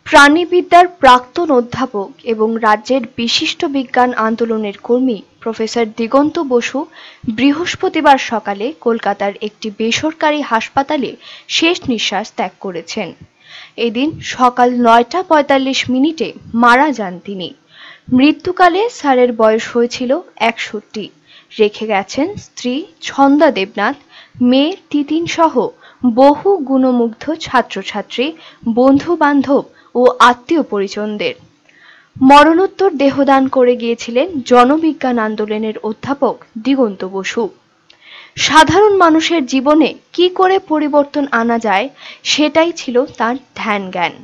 প্রাণীবিদ্যার প্রাক্তন অধ্যাপক এবং রাজ্যের বিশিষ্ট বিজ্ঞান আন্দোলনের কর্মী প্রফেসর দিগন্ত বসু বৃহস্পতিবার সকালে কলকাতার একটি বেসরকারি হাসপাতালে শেষ নিঃশ্বাস ত্যাগ করেছেন। এদিন সকাল ৯টা ৪৫ মারা যান তিনি। মৃত্যুকালে স্যারের বয়স হয়েছিল ৬১। রেখে গেছেন স্ত্রী ছন্দা দেবনাথ, মেয়ে তিতিন সহ বহু গুণমুগ্ধ ছাত্রছাত্রী, বন্ধু বান্ধব ও আত্মীয় পরিজনদের। মরণোত্তর দেহদান করে গিয়েছিলেন জনবিজ্ঞান আন্দোলনের অধ্যাপক দিগন্ত বসু। সাধারণ মানুষের জীবনে কি করে পরিবর্তন আনা যায় সেটাই ছিল তার ধ্যান জ্ঞান।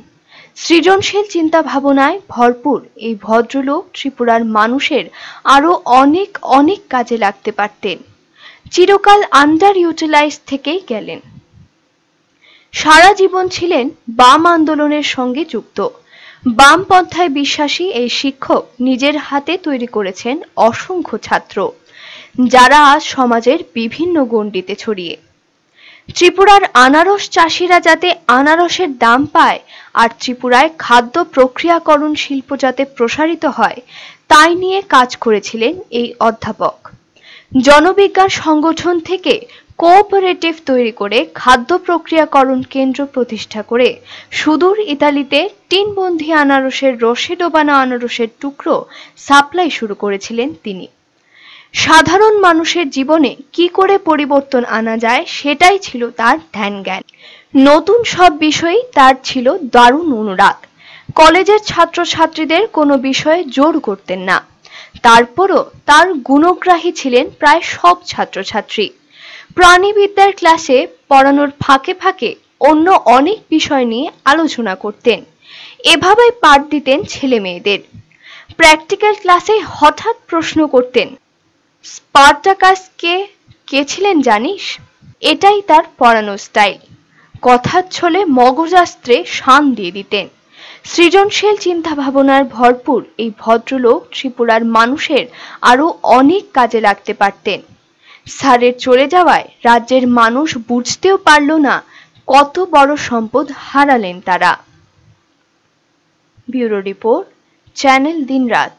সৃজনশীল চিন্তা ভাবনায় ভরপুর এই ভদ্রলোক ত্রিপুরার মানুষের আরো অনেক অনেক কাজে লাগতে পারতেন। চিরকাল আন্ডার ইউটিলাইজ থেকেই গেলেন। সারা জীবন ছিলেন বাম আন্দোলনের সঙ্গে যুক্ত। বামপন্থায় বিশ্বাসী এই শিক্ষক নিজের হাতে তৈরি করেছেন অসংখ্য ছাত্র, যারা আজ সমাজের বিভিন্ন গণ্ডিতে ছড়িয়ে। ত্রিপুরার আনারস চাষিরা যাতে আনারসের দাম পায় আর ত্রিপুরায় খাদ্য প্রক্রিয়াকরণ শিল্প যাতে প্রসারিত হয়, তাই নিয়ে কাজ করেছিলেন এই অধ্যাপক। জনবিজ্ঞান সংগঠন থেকে কোঅপারেটিভ তৈরি করে খাদ্য প্রক্রিয়াকরণ কেন্দ্র প্রতিষ্ঠা করে সুদূর ইতালিতে টিনবন্দি আনারসের রসে ডোবানো আনারসের টুকরো সাপ্লাই শুরু করেছিলেন তিনি। সাধারণ মানুষের জীবনে কি করে পরিবর্তন আনা যায় সেটাই ছিল তার ধ্যান জ্ঞান। নতুন সব বিষয়েই তার ছিল দারুণ অনুরাগ। কলেজের ছাত্রছাত্রীদের কোনো বিষয়ে জোর করতেন না, তারপরও তার গুণগ্রাহী ছিলেন প্রায় সব ছাত্রছাত্রী। প্রাণীবিদ্যার ক্লাসে পড়ানোর ফাঁকে ফাঁকে অন্য অনেক বিষয় নিয়ে আলোচনা করতেন। এভাবেই পাঠ দিতেন ছেলে মেয়েদের। প্র্যাকটিক্যাল ক্লাসে হঠাৎ প্রশ্ন করতেন, স্পার্টাকাস কে ছিলেন জানিস? এটাই তার পড়ানোর স্টাইল। কথার ছলে মগজাস্ত্রে শান দিয়ে দিতেন। সৃজনশীল চিন্তা ভাবনার ভরপুর এই ভদ্রলোক ত্রিপুরার মানুষের আরো অনেক কাজে লাগতে পারতেন। স্যারের চলে যাওয়ায় রাজ্যের মানুষ বুঝতেও পারল না কত বড় সম্পদ হারালেন তারা। ব্যুরো রিপোর্ট, চ্যানেল দিনরাত।